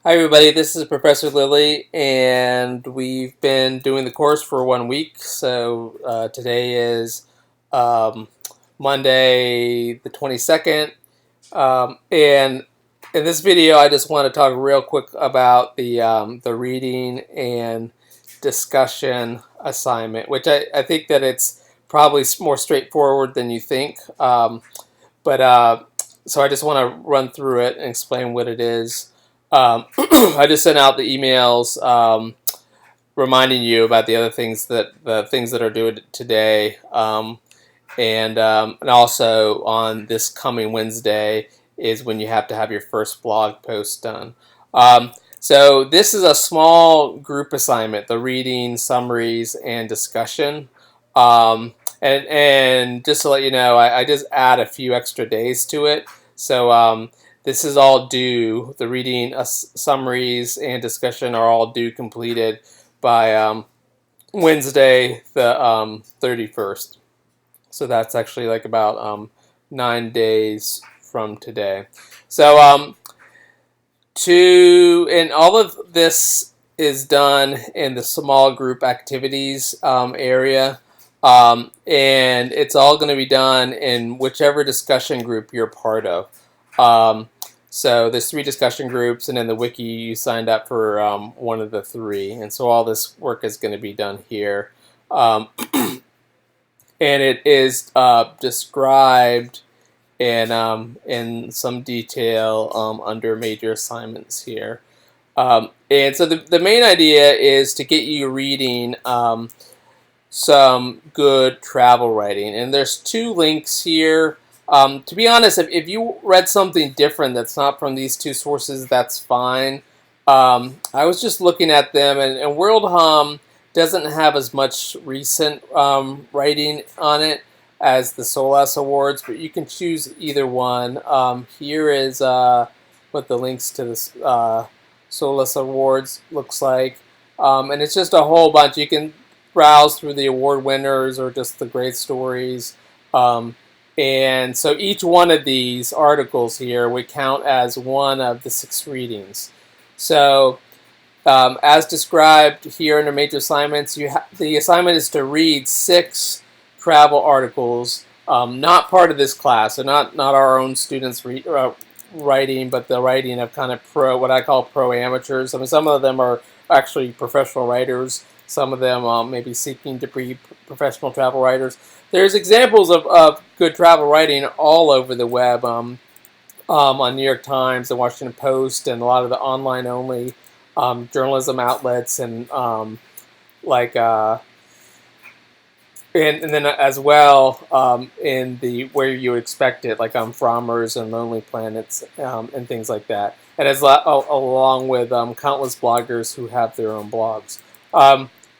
Hi everybody, this is Professor Lilly, and we've been doing the course for 1 week. So today is um, Monday the 22nd, and in this video I just want to talk real quick about the reading and discussion assignment, which I think that it's probably more straightforward than you think. But so I just want to run through it and explain what it is. I just sent out the emails reminding you about the things that are due today, and also on this coming Wednesday is when you have to have your first blog post done. So this is a small group assignment: the reading, summaries, and discussion. And just to let you know, I just add a few extra days to it. So this is all due. The reading, summaries, and discussion are all due completed by Wednesday, the 31st. So that's actually like about 9 days from today. So and all of this is done in the small group activities area. And it's all going to be done in whichever discussion group you're part of. So there's 3 discussion groups, and in the wiki you signed up for one of the 3, and so all this work is going to be done here. And it is described in some detail under major assignments here. And so the main idea is to get you reading some good travel writing. And there's 2 links here. To be honest, if you read something different that's not from these 2 sources, that's fine. I was just looking at them, and World Hum doesn't have as much recent writing on it as the SOLAS Awards, but you can choose either one. Here is what the links to the SOLAS Awards looks like. And it's just a whole bunch. You can browse through the award winners or just the great stories. And so each one of these articles here would count as one of the 6 readings. So as described here under major assignments, the assignment is to read 6 travel articles, not part of this class, so not our own students writing, but the writing of kind of what I call pro amateurs. I mean, some of them are actually professional writers. Some of them maybe seeking to be professional travel writers. There's examples of good travel writing all over the web, on New York Times, the Washington Post, and a lot of the online-only journalism outlets, and like and then as well in the where you would expect it, like on Frommer's and Lonely Planets and things like that, and along with countless bloggers who have their own blogs.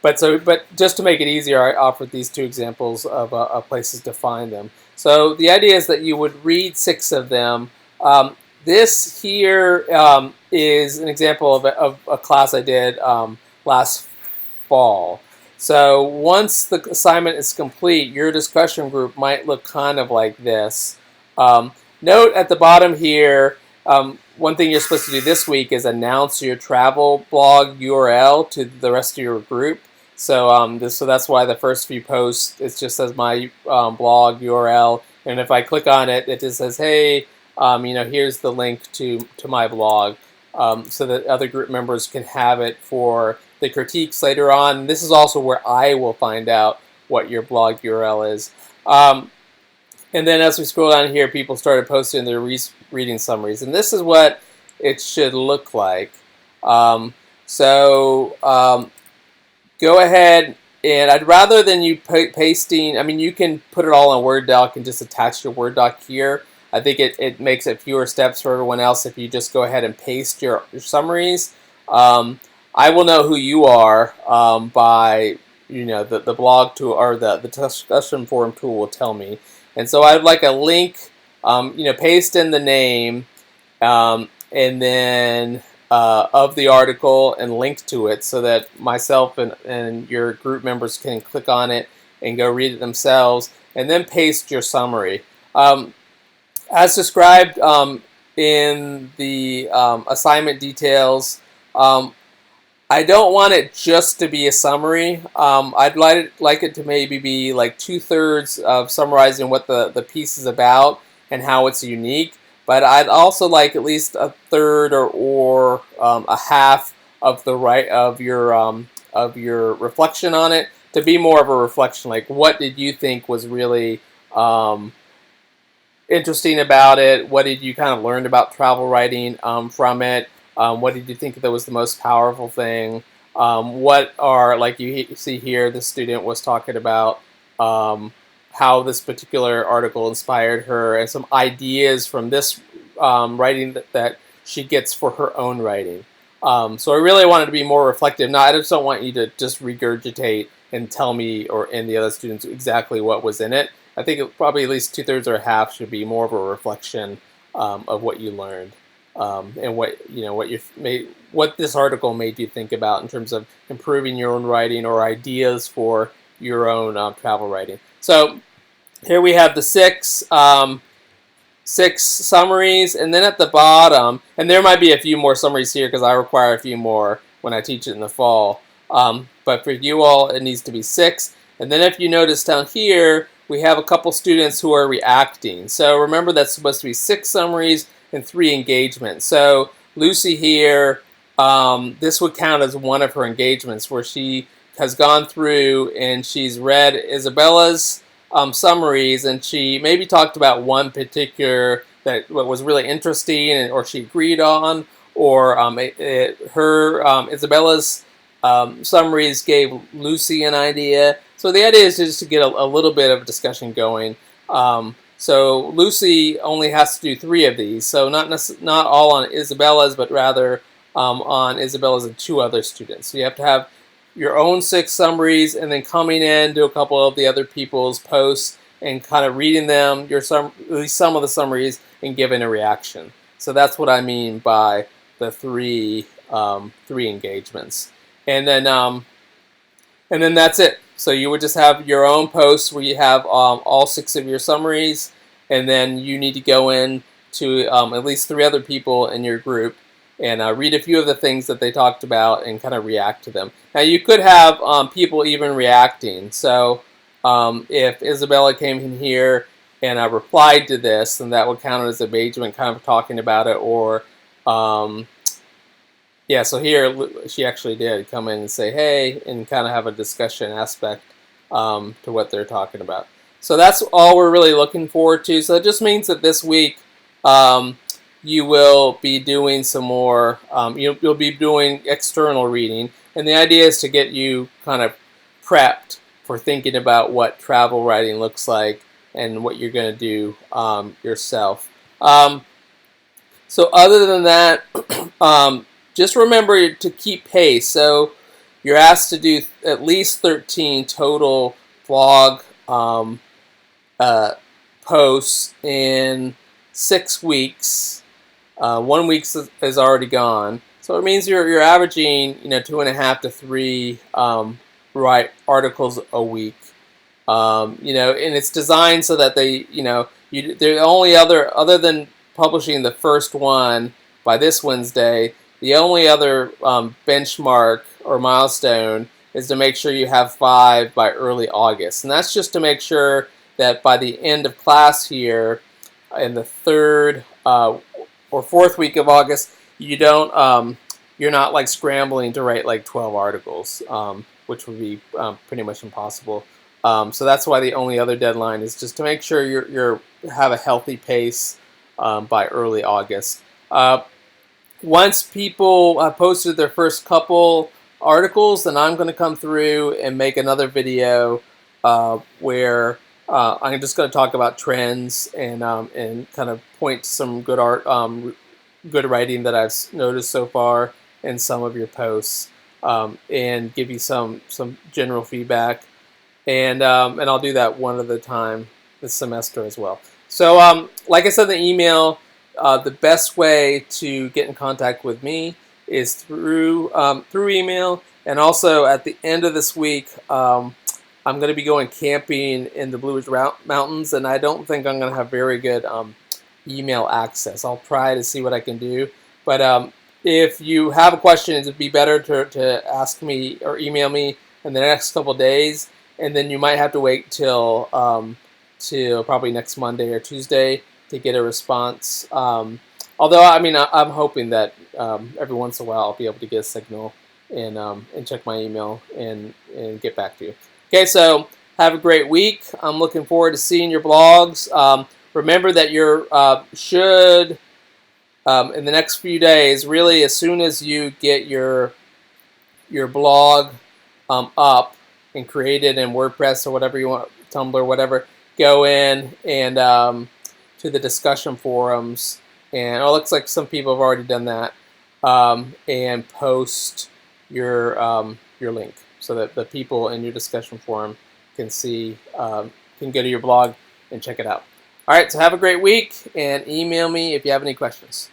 But just to make it easier, I offered these 2 examples of places to find them. So the idea is that you would read 6 of them. This here is an example of a class I did last fall. So once the assignment is complete, your discussion group might look kind of like this. Note at the bottom here, one thing you're supposed to do this week is announce your travel blog URL to the rest of your group. So so that's why the first few posts, it just says my blog URL, and if I click on it, it just says, hey, here's the link to my blog, so that other group members can have it for the critiques later on. This is also where I will find out what your blog URL is. And then as we scroll down here, people started posting their reading summaries, and this is what it should look like. Go ahead, and I'd rather than you pasting, I mean, you can put it all in a Word doc and just attach your Word doc here. I think it makes it fewer steps for everyone else if you just go ahead and paste your summaries. I will know who you are by, the blog tool, or the discussion forum tool will tell me. And so I'd like a link, paste in the name, and then of the article and link to it so that myself and your group members can click on it and go read it themselves, and then paste your summary. As described in the assignment details. I don't want it just to be a summary. I'd like it to maybe be like 2/3 of summarizing what the piece is about and how it's unique. But I'd also like at least a third or a half of the of your reflection on it to be more of a reflection. Like, what did you think was really interesting about it? What did you kind of learn about travel writing from it? What did you think that was the most powerful thing? What are, like you see here, the student was talking about how this particular article inspired her and some ideas from this writing that she gets for her own writing. So I really wanted to be more reflective. Now, I just don't want you to just regurgitate and tell me and the other students exactly what was in it. I think probably at least 2/3 or a half should be more of a reflection of what you learned and what this article made you think about in terms of improving your own writing or ideas for your own travel writing. So here we have the six summaries, and then at the bottom, and there might be a few more summaries here because I require a few more when I teach it in the fall. But for you all, it needs to be 6. And then if you notice down here, we have a couple students who are reacting. So remember, that's supposed to be 6 summaries and 3 engagements. So Lucy here, this would count as one of her engagements where she has gone through and she's read Isabella's summaries, and she maybe talked about one particular that what was really interesting, or she agreed on, or Isabella's summaries gave Lucy an idea. So the idea is just to get a little bit of discussion going. So Lucy only has to do 3 of these, so not all on Isabella's, but rather on Isabella's and 2 other students. So you have to have your own 6 summaries, and then coming in to a couple of the other people's posts and kind of reading them, at least some of the summaries, and giving a reaction. So that's what I mean by the 3 engagements, and then that's it. So you would just have your own posts where you have all 6 of your summaries, and then you need to go in to at least 3 other people in your group and read a few of the things that they talked about and kind of react to them. Now, you could have people even reacting. So if Isabella came in here and replied to this, then that would count as engagement, kind of talking about it. Or, yeah, so here she actually did come in and say, hey, and kind of have a discussion aspect to what they're talking about. So that's all we're really looking forward to. So it just means that this week, you will be doing some more, you'll be doing external reading, and the idea is to get you kind of prepped for thinking about what travel writing looks like and what you're going to do yourself. So other than that, just remember to keep pace. So you're asked to do at least 13 total blog posts in 6 weeks. 1 week is already gone, so it means you're averaging 2.5 to 3 articles a week. And it's designed so that the only other than publishing the first one by this Wednesday, the only other benchmark or milestone is to make sure you have 5 by early August, and that's just to make sure that by the end of class here, in the 3rd or 4th week of August, you're not like scrambling to write like 12 articles, which would be pretty much impossible. So that's why the only other deadline is just to make sure you have a healthy pace by early August. Once people have posted their first couple articles, then I'm going to come through and make another video where I'm just going to talk about trends and kind of point to some good good writing that I've noticed so far in some of your posts, and give you some general feedback, and I'll do that one at a time this semester as well. So like I said in the email, the best way to get in contact with me is through email, and also at the end of this week, I'm going to be going camping in the Blue Ridge Mountains, and I don't think I'm going to have very good email access. I'll try to see what I can do. But if you have a question, it'd be better to ask me or email me in the next couple days, and then you might have to wait till probably next Monday or Tuesday to get a response. Although, I mean, I'm hoping that every once in a while I'll be able to get a signal and check my email and get back to you. Okay, so have a great week. I'm looking forward to seeing your blogs. Remember that you should, in the next few days, really as soon as you get your blog up and created in WordPress or whatever you want, Tumblr, whatever, go in and to the discussion forums. And it looks like some people have already done that, and post your link so that the people in your discussion forum can see, can go to your blog and check it out. All right, so have a great week, and email me if you have any questions.